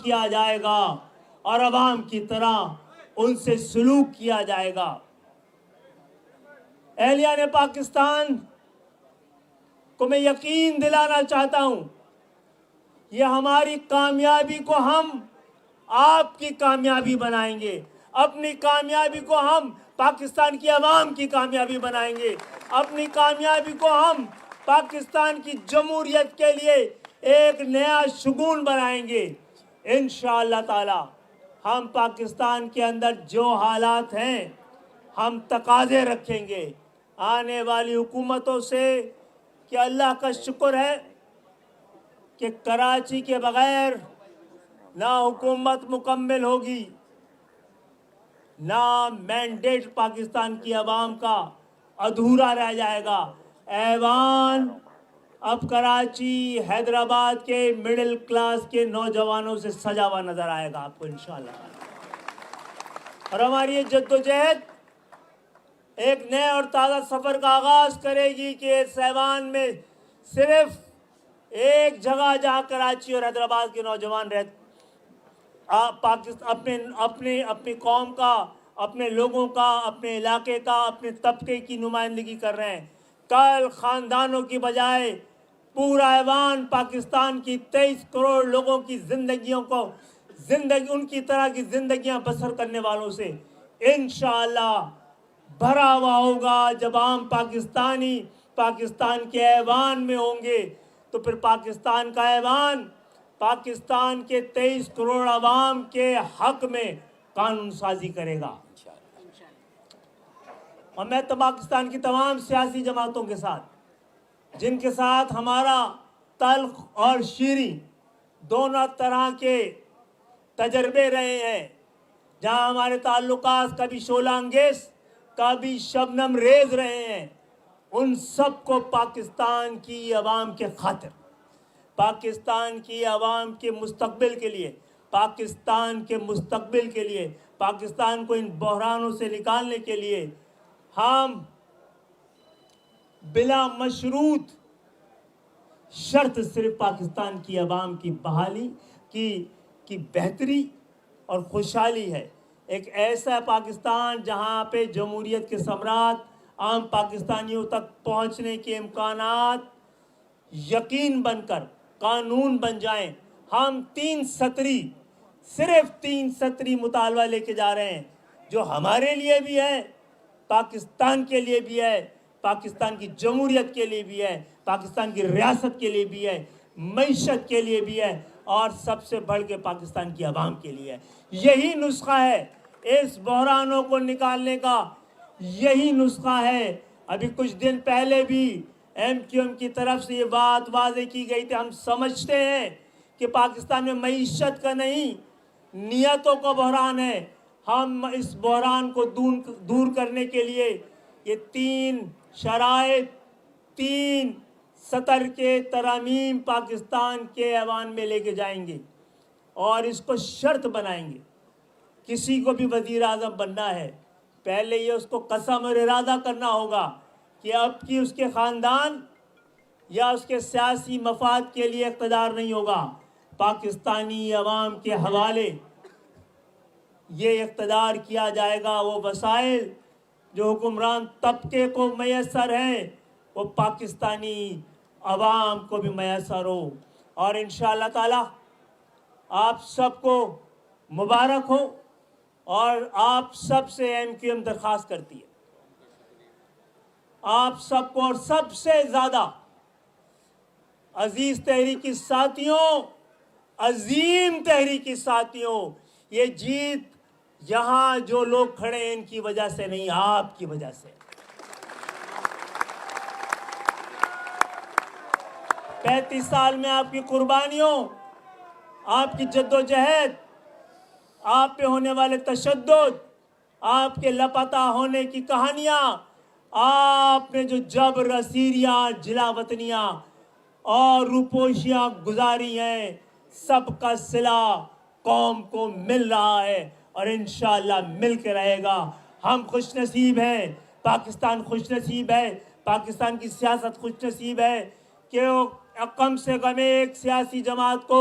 کیا جائے گا اور عوام کی طرح ان سے سلوک کیا جائے گا۔ اہلیان پاکستان کو میں یقین دلانا چاہتا ہوں، یہ ہماری کامیابی کو ہم آپ کی کامیابی بنائیں گے، اپنی کامیابی کو ہم پاکستان کی عوام کی کامیابی بنائیں گے، اپنی کامیابی کو ہم پاکستان کی جمہوریت کے لیے ایک نیا شگون بنائیں گے۔ انشاءاللہ تعالی ہم پاکستان کے اندر جو حالات ہیں ہم تقاضے رکھیں گے آنے والی حکومتوں سے کہ اللہ کا شکر ہے کہ کراچی کے بغیر نہ حکومت مکمل ہوگی، نہ مینڈیٹ پاکستان کی عوام کا ادھورا رہ جائے گا۔ ایوان اب کراچی حیدرآباد کے مڈل کلاس کے نوجوانوں سے سجا ہوا نظر آئے گا آپ کو انشاءاللہ۔ اور ہماری یہ جدوجہد ایک نئے اور تازہ سفر کا آغاز کرے گی کہ اس ایوان میں صرف ایک جگہ جہاں کراچی اور حیدرآباد کے نوجوان اپنی قوم کا، اپنے لوگوں کا، اپنے علاقے کا، اپنے طبقے کی نمائندگی کر رہے ہیں، کل خاندانوں کی بجائے پورا ایوان پاکستان کی 23 کروڑ لوگوں کی زندگیوں کو ان کی طرح کی زندگیاں بسر کرنے والوں سے انشاءاللہ بھرا ہوا ہوگا۔ جب عام پاکستانی پاکستان کے ایوان میں ہوں گے تو پھر پاکستان کا ایوان پاکستان کے 23 کروڑ عوام کے حق میں قانون سازی کرے گا۔ اور میں تو پاکستان کی تمام سیاسی جماعتوں کے ساتھ جن کے ساتھ ہمارا تلخ اور شیریں دونوں طرح کے تجربے رہے ہیں، جہاں ہمارے تعلقات کبھی شعلہ انگیز کبھی شبنم ریز رہے ہیں، ان سب کو پاکستان کی عوام کے خاطر، پاکستان کی عوام کے مستقبل کے لیے، پاکستان کے مستقبل کے لیے، پاکستان کو ان بحرانوں سے نکالنے کے لیے ہم بلا مشروط شرط صرف پاکستان کی عوام کی بحالی کی بہتری اور خوشحالی ہے۔ ایک ایسا پاکستان جہاں پہ جمہوریت کے ثمرات عام پاکستانیوں تک پہنچنے کے امکانات یقین بن کر قانون بن جائیں۔ ہم صرف تین سطری مطالبہ لے کے جا رہے ہیں جو ہمارے لیے بھی ہے، پاکستان کے لیے بھی ہے، پاکستان کی جمہوریت کے لیے بھی ہے، پاکستان کی ریاست کے لیے بھی ہے، معیشت کے لیے بھی ہے، اور سب سے بڑھ کے پاکستان کی عوام کے لیے ہے۔ یہی نسخہ ہے اس بحرانوں کو نکالنے کا، یہی نسخہ ہے۔ ابھی کچھ دن پہلے بھی ایم کیو ایم کی طرف سے یہ بات واضح کی گئی تھی، ہم سمجھتے ہیں کہ پاکستان میں معیشت کا نہیں نیتوں کا بحران ہے۔ ہم اس بحران کو دور کرنے کے لیے یہ 3 شرائط، 3 سطر کے ترامیم پاکستان کے ایوان میں لے کے جائیں گے اور اس کو شرط بنائیں گے۔ کسی کو بھی وزیر اعظم بننا ہے پہلے یہ اس کو قسم اور ارادہ کرنا ہوگا کہ اب کی اس کے خاندان یا اس کے سیاسی مفاد کے لیے اقتدار نہیں ہوگا، پاکستانی عوام کے حوالے یہ اقتدار کیا جائے گا۔ وہ وسائل جو حکمران طبقے کو میسر ہیں وہ پاکستانی عوام کو بھی میسر ہو۔ اور انشاءاللہ تعالی آپ سب کو مبارک ہو، اور آپ سب سے ایم کیو ایم درخواست کرتی ہے، آپ سب کو اور سب سے زیادہ عزیز تحریکی ساتھیوں، عظیم تحریکی ساتھیوں، یہ جیت یہاں جو لوگ کھڑے ہیں ان کی وجہ سے نہیں، آپ کی وجہ سے۔ 35 سال میں آپ کی قربانیوں، آپ کی جدوجہد، آپ پہ ہونے والے تشدد، آپ کے لاپتہ ہونے کی کہانیاں، آپ نے جو جبر، اسیریاں، جلا وطنیاں اور روپوشیاں گزاری ہیں، سب کا صلہ قوم کو مل رہا ہے اور انشاءاللہ مل کے رہے گا۔ ہم خوش نصیب ہیں، پاکستان خوش نصیب ہے، پاکستان کی سیاست خوش نصیب ہے کہ وہ کم سے کم ایک سیاسی جماعت کو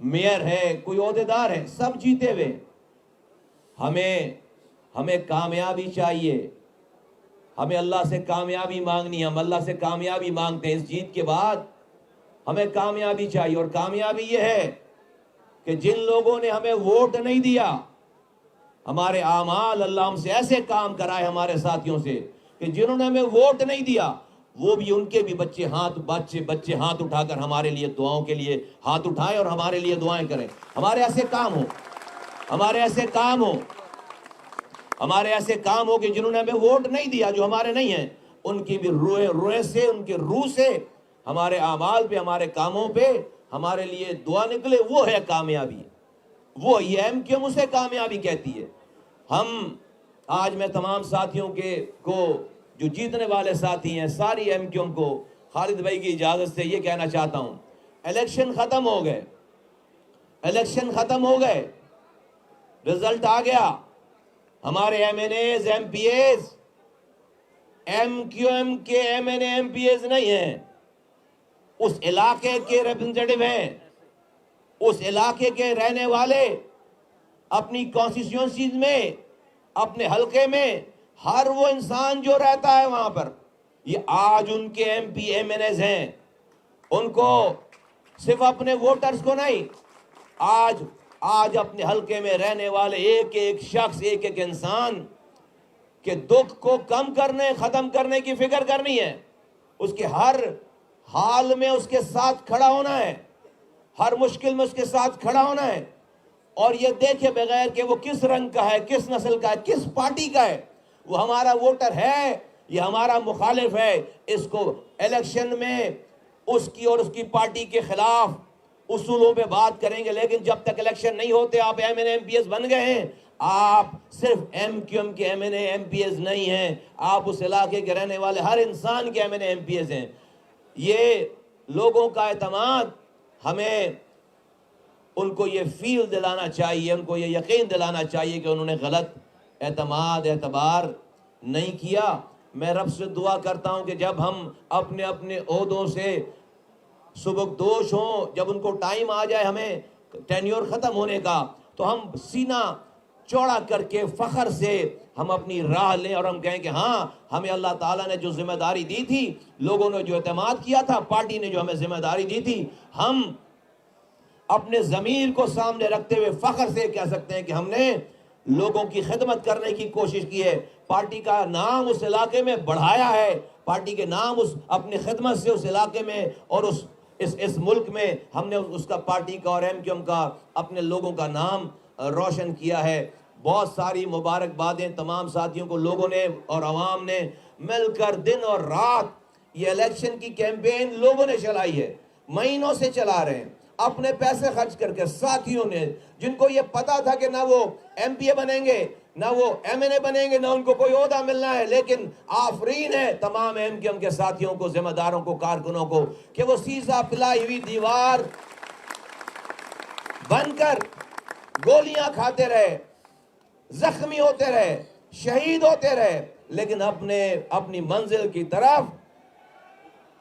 میئر ہے, کوئی عہدیدار ہے, سب جیتے ہوئے. ہمیں کامیابی چاہیے, ہمیں اللہ سے کامیابی مانگنی ہے. ہم اللہ سے کامیابی مانگتے ہیں. اس جیت کے بعد ہمیں کامیابی چاہیے, اور کامیابی یہ ہے کہ جن لوگوں نے ہمیں ووٹ نہیں دیا, ہمارے اعمال, اللہ ہم سے ایسے کام کرائے ہمارے ساتھیوں سے کہ جنہوں نے ہمیں ووٹ نہیں دیا, وہ بھی, ان کے بھی بچے ہاتھ اٹھا کر ہمارے لیے دعاؤں کے لیے ہاتھ اٹھائیں اور ہمارے لیے دعائیں کریں. ہمارے ایسے کام ہو, ہمارے ایسے کام ہو, ہمارے ایسے کام ہو کہ جنہوں نے ہمیں ووٹ نہیں دیا, جو ہمارے نہیں ہیں, ان کی بھی روئے سے, ان کے روح سے ہمارے اعمال پہ, ہمارے کاموں پہ ہمارے لیے دعا نکلے. وہ ہے کامیابی. وہ یہ ایم کیو ایم اسے کامیابی کہتی ہے. آج میں تمام ساتھیوں کو جو جیتنے والے ساتھی ہیں, ساری ایم کیو ایم کو خالد بھائی کی اجازت سے یہ کہنا چاہتا ہوں, الیکشن ختم ہو گئے, الیکشن ختم ہو گئے, رزلٹ آ گیا. ہمارے M N As, M P As, M Q M کے M N A, M P As نہیں ہیں, اس علاقے کے ریپرزنٹیٹیو ہیں, اس علاقے کے رہنے والے, اپنی کانسٹیٹیوئنسیز میں, اپنے حلقے میں ہر وہ انسان جو رہتا ہے وہاں پر, یہ آج ان کے M P M N As ہیں. ان کو صرف اپنے ووٹرز کو نہیں, آج اپنے حلقے میں رہنے والے ایک ایک شخص, ایک ایک انسان کے دکھ کو کم کرنے, ختم کرنے کی فکر کرنی ہے. اس کے ہر حال میں اس کے ساتھ کھڑا ہونا ہے, ہر مشکل میں اس کے ساتھ کھڑا ہونا ہے. اور یہ دیکھے بغیر کہ وہ کس رنگ کا ہے, کس نسل کا ہے, کس پارٹی کا ہے, وہ ہمارا ووٹر ہے, یہ ہمارا مخالف ہے, اس کو الیکشن میں اس کی اور اس کی پارٹی کے خلاف اصولوں پہ بات کریں گے. لیکن جب تک الیکشن نہیں ہوتے, آپ M N A, M P S بن گئے ہیں, آپ صرف ایم کیو ایم کے M N A, M P S نہیں ہیں, آپ اس علاقے کے رہنے والے ہر انسان کے M N A, M P S ہیں. یہ لوگوں کا اعتماد, ہمیں ان کو یہ فیل دلانا چاہیے, ان کو یہ یقین دلانا چاہیے کہ انہوں نے غلط اعتبار نہیں کیا. میں رب سے دعا کرتا ہوں کہ جب ہم اپنے اپنے عہدوں سے سبکدوش ہوں, جب ان کو ٹائم آ جائے ہمیں ٹینیور ختم ہونے کا, تو ہم سینہ چوڑا کر کے فخر سے ہم اپنی راہ لیں اور ہم کہیں کہ ہاں, ہمیں اللہ تعالیٰ نے جو ذمہ داری دی تھی, لوگوں نے جو اعتماد کیا تھا, پارٹی نے جو ہمیں ذمہ داری دی تھی, ہم اپنے ضمیر کو سامنے رکھتے ہوئے فخر سے کہہ سکتے ہیں کہ ہم نے لوگوں کی خدمت کرنے کی کوشش کی ہے, پارٹی کا نام اس علاقے میں بڑھایا ہے, پارٹی کے نام اپنی خدمت سے اس علاقے میں اور اس ملک میں ہم نے اس کا, پارٹی کا اور ایم کیو ایم کا, اپنے لوگوں کا نام روشن کیا ہے. بہت ساری مبارکبادیں تمام ساتھیوں کو. لوگوں نے اور عوام نے مل کر دن اور رات یہ الیکشن کی کیمپین لوگوں نے چلائی ہے, مہینوں سے چلا رہے ہیں, اپنے پیسے خرچ کر کے. ساتھیوں نے, جن کو یہ پتا تھا کہ نہ وہ ایم پی اے بنیں گے, نہ وہ ایم این اے بنیں گے, نہ ان کو کوئی عہدہ ملنا ہے, لیکن آفرین ہے تمام ایم کیو ایم کے ساتھیوں کو, ذمہ داروں کو, کارکنوں کو, کہ وہ سیسا پلائی ہوئی دیوار بن کر گولیاں کھاتے رہے, زخمی ہوتے رہے, شہید ہوتے رہے, لیکن اپنی منزل کی طرف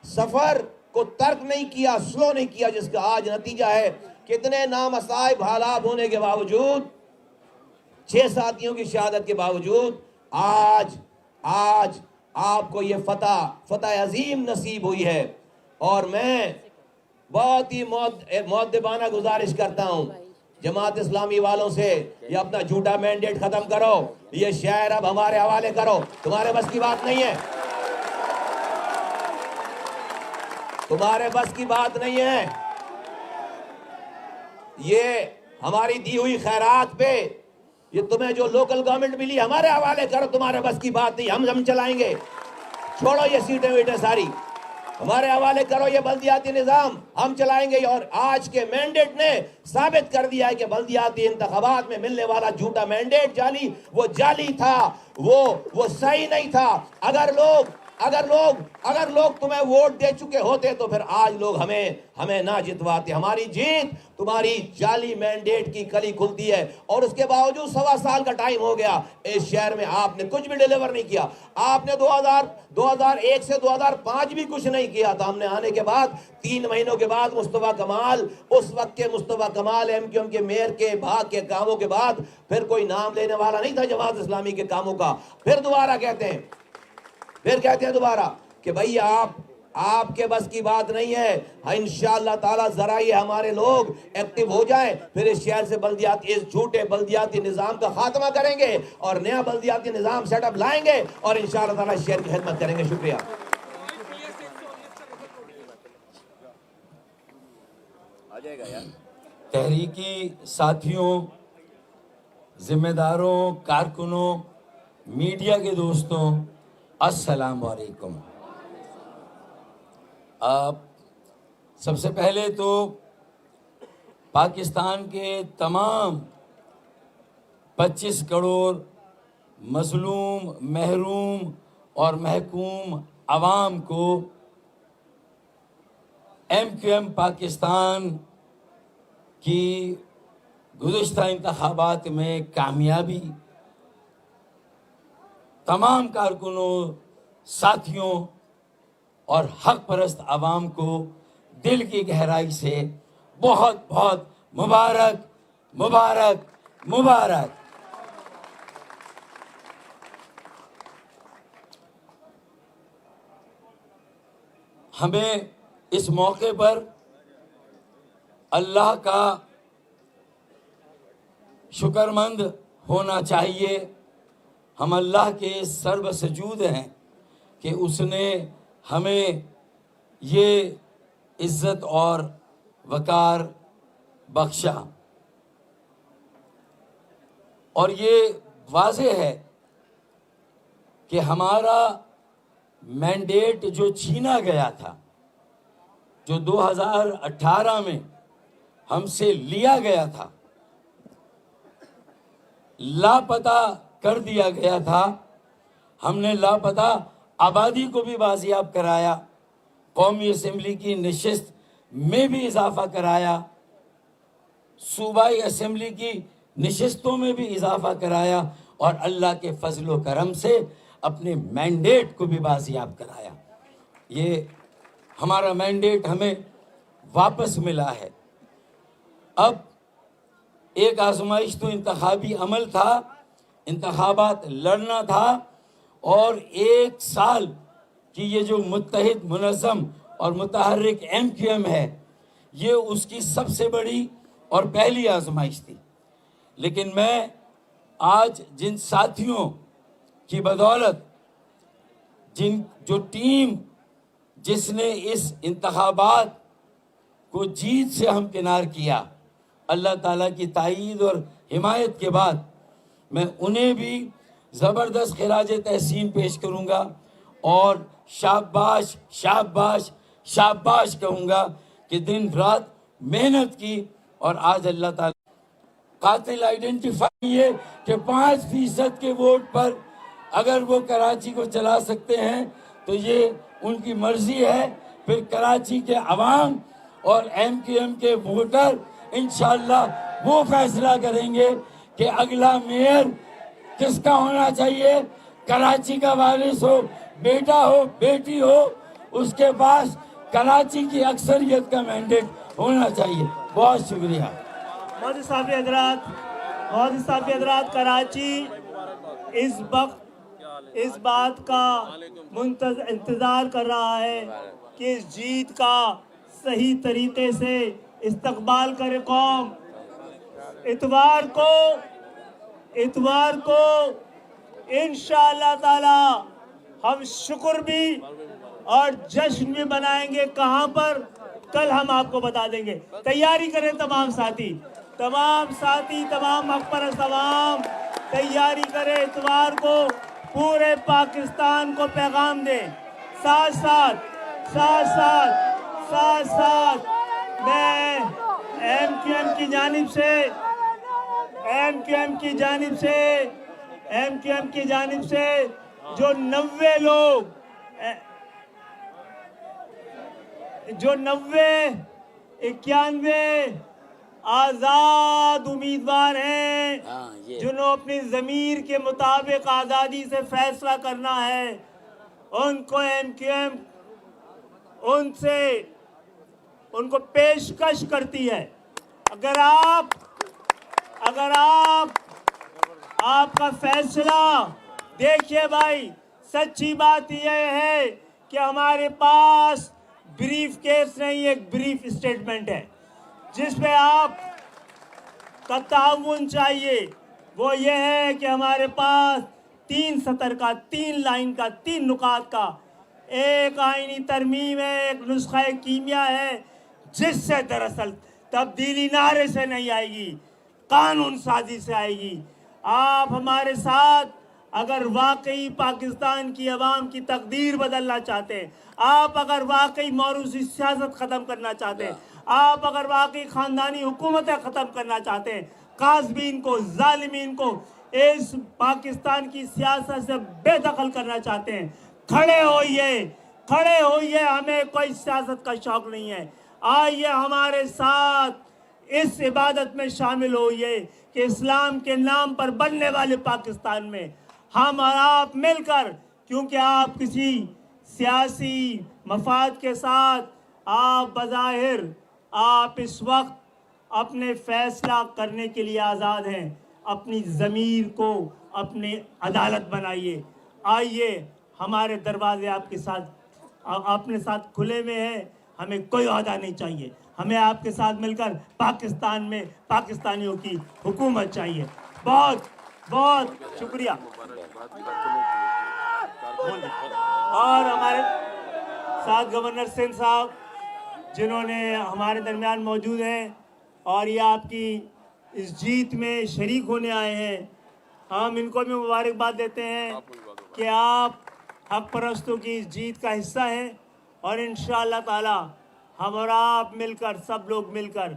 سفر کو ترک نہیں کیا, سلو نہیں کیا, جس کا آج نتیجہ ہے کتنے نامصائب حالات ہونے کے باوجود, 6 ساتھیوں کی شہادت کے باوجود آج آپ کو یہ فتح عظیم نصیب ہوئی ہے. اور میں بہت ہی مؤدبانہ گزارش کرتا ہوں جماعت اسلامی والوں سے, یہ اپنا جھوٹا مینڈیٹ ختم کرو, یہ شہر اب ہمارے حوالے کرو. تمہارے بس کی بات نہیں ہے, تمہارے بس کی بات نہیں ہے. یہ ہماری دی ہوئی خیرات پہ, یہ تمہیں جو لوکل گورنمنٹ ملی ہمارے حوالے کرو, تمہارے بس کی بات نہیں, ہم چلائیں گے. چھوڑو یہ سیٹیں ویٹیں ساری, ہمارے حوالے کرو یہ بلدیاتی نظام, ہم چلائیں گے. اور آج کے مینڈیٹ نے ثابت کر دیا ہے کہ بلدیاتی انتخابات میں ملنے والا جھوٹا مینڈیٹ وہ جعلی تھا, وہ صحیح نہیں تھا. اگر لوگ اگر لوگ تمہیں ووٹ دے چکے ہوتے تو پھر آج لوگ ہمیں نہ جتواتے. ہماری جیت تمہاری جعلی مینڈیٹ کی کلی کھلتی ہے, اور اس کے باوجود 1.25 سال کا ٹائم ہو گیا, اس شہر میں آپ نے کچھ بھی ڈیلیور نہیں کیا. آپ نے 2001 سے 2005 بھی کچھ نہیں کیا تھا. ہم نے آنے کے بعد 3 مہینوں کے بعد مصطفیٰ کمال, اس وقت کے مصطفیٰ کمال ایم کیو ایم کے میئر کے بھاگ کے کاموں کے بعد پھر کوئی نام لینے والا نہیں تھا جماعت اسلامی کے کاموں کا. پھر دوبارہ کہتے ہیں کہ بھئی آپ کے بس کی بات نہیں ہے. انشاءاللہ تعالی ذرا یہ ہمارے لوگ ایکٹیو ہو جائیں, پھر اس شہر سے اس جھوٹے بلدیاتی نظام کا خاتمہ کریں گے اور نیا بلدیاتی نظام سیٹ اپ لائیں گے اور انشاءاللہ تعالی شہر کی خدمت کریں گے. شکریہ. تحریکی ساتھیوں, ذمہ داروں, کارکنوں, میڈیا کے دوستوں, السلام علیکم. سب سے پہلے تو پاکستان کے تمام 25 کروڑ مظلوم, محروم اور محکوم عوام کو ایم کیو ایم پاکستان کی گزشتہ انتخابات میں کامیابی, تمام کارکنوں, ساتھیوں اور حق پرست عوام کو دل کی گہرائی سے بہت بہت مبارک مبارک مبارک. ہمیں اس موقع پر اللہ کا شکر مند ہونا چاہیے. ہم اللہ کے سرب سجود ہیں کہ اس نے ہمیں یہ عزت اور وقار بخشا, اور یہ واضح ہے کہ ہمارا مینڈیٹ جو چھینا گیا تھا, جو 2018 میں ہم سے لیا گیا تھا, لاپتہ کر دیا گیا تھا, ہم نے لاپتہ آبادی کو بھی بازیاب کرایا, قومی اسمبلی کی نشست میں بھی اضافہ کرایا, صوبائی اسمبلی کی نشستوں میں بھی اضافہ کرایا, اور اللہ کے فضل و کرم سے اپنے مینڈیٹ کو بھی بازیاب کرایا. یہ ہمارا مینڈیٹ ہمیں واپس ملا ہے. اب ایک آزمائش تو انتخابی عمل تھا, انتخابات لڑنا تھا, اور 1 سال کی یہ جو متحد, منظم اور متحرک ایم کیو ایم ہے, یہ اس کی سب سے بڑی اور پہلی آزمائش تھی. لیکن میں آج جن ساتھیوں کی بدولت, جو ٹیم جس نے اس انتخابات کو جیت سے ہمکنار کیا, اللہ تعالیٰ کی تائید اور حمایت کے بعد میں انہیں بھی زبردست خراج تحسین پیش کروں گا اور شاباش شاباش شاباش کہوں گا کہ دن رات محنت کی. اور آج اللہ تعالیٰ قاتل آئیڈینٹیفائی ہے کہ 5% کے ووٹ پر اگر وہ کراچی کو چلا سکتے ہیں تو یہ ان کی مرضی ہے. پھر کراچی کے عوام اور ایم کیو ایم کے ووٹر انشاءاللہ وہ فیصلہ کریں گے کہ اگلا میئر کس کا ہونا چاہیے. کراچی کا وارث ہو, بیٹا ہو, بیٹی ہو, اس کے پاس کراچی کی اکثریت کا مینڈیٹ ہونا چاہیے. بہت شکریہ. مودی صاحب حضرات, کراچی اس وقت اس بات کا انتظار کر رہا ہے کہ اس جیت کا صحیح طریقے سے استقبال کرے قوم. اتوار کو انشاءاللہ تعالی ہم شکر بھی اور جشن بھی منائیں گے. کہاں پر, کل ہم آپ کو بتا دیں گے. تیاری کریں تمام ساتھی, تمام حق پرست عوام تیاری کریں. اتوار کو پورے پاکستان کو پیغام دیں. ساتھ ساتھ میں ایم کیو ایم کی جانب سے جو 90 لوگ جو 90-91 آزاد امیدوار ہیں ہاں یہ جنہوں اپنی ضمیر کے مطابق آزادی سے فیصلہ کرنا ہے، ان کو ایم کیو ایم ان کو پیشکش کرتی ہے۔ اگر آپ کا فیصلہ، دیکھیے بھائی، سچی بات یہ ہے کہ ہمارے پاس بریف کیس نہیں، ایک بریف اسٹیٹمنٹ ہے جس پہ آپ کا تعاون چاہیے۔ وہ یہ ہے کہ ہمارے پاس 3 سطر کا، 3 لائن کا، 3 نکات کا ایک آئینی ترمیم ہے، ایک نسخہ کیمیا ہے، جس سے دراصل تبدیلی نعرے سے نہیں آئے گی، قانون سازی سے آئے گی۔ آپ ہمارے ساتھ اگر واقعی پاکستان کی عوام کی تقدیر بدلنا چاہتے ہیں، آپ اگر واقعی موروثی سیاست ختم کرنا چاہتے ہیں، آپ اگر واقعی خاندانی حکومتیں ختم کرنا چاہتے ہیں، قاصبین کو، ظالمین کو اس پاکستان کی سیاست سے بے دخل کرنا چاہتے ہیں، کھڑے ہوئیے، ہمیں کوئی سیاست کا شوق نہیں ہے۔ آئیے ہمارے ساتھ اس عبادت میں شامل ہوئیے کہ اسلام کے نام پر بننے والے پاکستان میں ہم اور آپ مل کر، کیونکہ آپ کسی سیاسی مفاد کے ساتھ آپ بظاہر آپ اس وقت اپنے فیصلہ کرنے کے لیے آزاد ہیں، اپنی ضمیر کو اپنی عدالت بنائیے۔ آئیے، ہمارے دروازے آپ کے ساتھ اپنے ساتھ کھلے ہوئے ہیں، ہمیں کوئی عہدہ نہیں چاہیے، ہمیں آپ کے ساتھ مل کر پاکستان میں پاکستانیوں کی حکومت چاہیے۔ بہت بہت شکریہ۔ اور ہمارے ساتھ گورنر سندھ صاحب جنہوں نے ہمارے درمیان موجود ہیں اور یہ آپ کی اس جیت میں شریک ہونے آئے ہیں، ہم ان کو بھی مبارکباد دیتے ہیں کہ آپ حق پرستوں کی اس جیت کا حصہ ہیں، اور انشاءاللہ تعالی ہم اور آپ مل کر، سب لوگ مل کر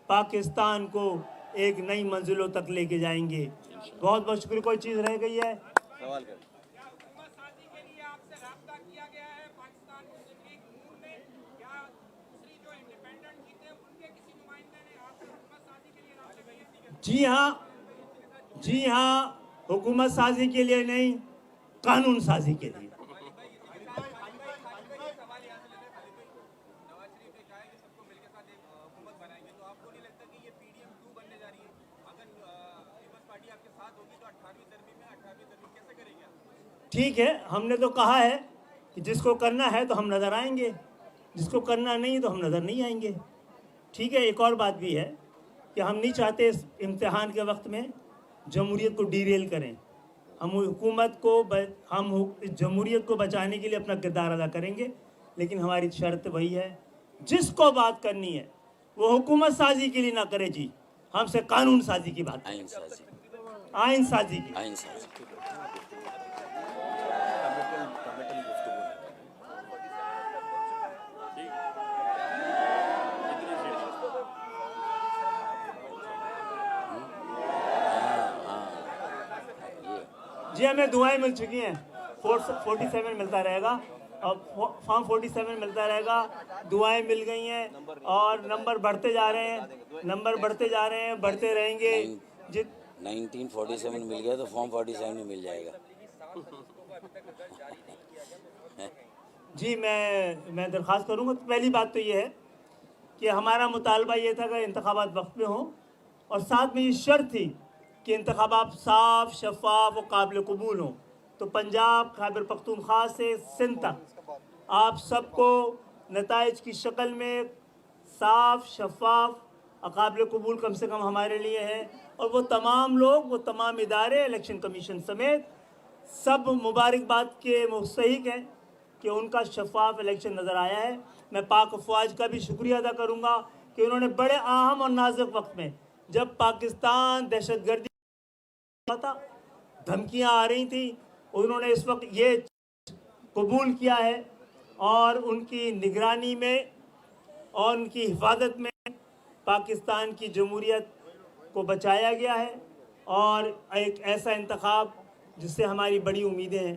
پاکستان کو ایک نئی منزلوں تک لے کے جائیں گے۔ بہت بہت شکریہ۔ کوئی چیز رہ گئی ہے؟ سوال کر حکومت سازی کے لیے آپ سے رابطہ کیا گیا ہے پاکستان مسلم لیگ نون نے، یا دوسری جو انڈیپینڈنٹ جیتے ان کے کسی نمائندے نے آپ سے حکومت سازی کے لیے رابطہ کیا؟ جی ہاں، حکومت سازی کے لیے نہیں، قانون سازی کے لیے۔ ٹھیک ہے، ہم نے تو کہا ہے کہ جس کو کرنا ہے تو ہم نظر آئیں گے، جس کو کرنا نہیں تو ہم نظر نہیں آئیں گے۔ ٹھیک ہے، ایک اور بات بھی ہے کہ ہم نہیں چاہتے اس امتحان کے وقت میں جمہوریت کو ڈیریل کریں۔ ہم جمہوریت کو بچانے کے لیے اپنا کردار ادا کریں گے، لیکن ہماری شرط وہی ہے، جس کو بات کرنی ہے وہ حکومت سازی کے لیے نہ کرے جی، ہم سے قانون سازی کی بات کریں، آئین سازی کی۔ جی ہمیں دعائیں مل چکی ہیں، 47 ملتا رہے گا، اور فارم 47 ملتا رہے گا، دعائیں مل گئی ہیں، اور نمبر بڑھتے جا رہے ہیں، بڑھتے رہیں گے۔ 1947 مل گیا تو فارم 47 میں مل جائے گا۔ جی میں درخواست کروں گا، پہلی بات تو یہ ہے کہ ہمارا مطالبہ یہ تھا کہ انتخابات وقت میں ہوں، اور ساتھ میں یہ شرط تھی کہ انتخابات صاف، شفاف و قابل قبول ہوں۔ تو پنجاب، خیبر پختونخوا سے سندھ تک آپ سب کو نتائج کی شکل میں صاف، شفاف، قابل قبول کم سے کم ہمارے لیے ہے، اور وہ تمام لوگ، وہ تمام ادارے، الیکشن کمیشن سمیت سب مبارکباد کے مستحق ہیں کہ ان کا شفاف الیکشن نظر آیا ہے۔ میں پاک افواج کا بھی شکریہ ادا کروں گا کہ انہوں نے بڑے اہم اور نازک وقت میں، جب پاکستان دہشت گردی تھا، دھمکیاں آ رہی تھیں، انہوں نے اس وقت یہ قبول کیا ہے، اور ان کی نگرانی میں اور ان کی حفاظت میں پاکستان کی جمہوریت کو بچایا گیا ہے، اور ایک ایسا انتخاب جس سے ہماری بڑی امیدیں ہیں۔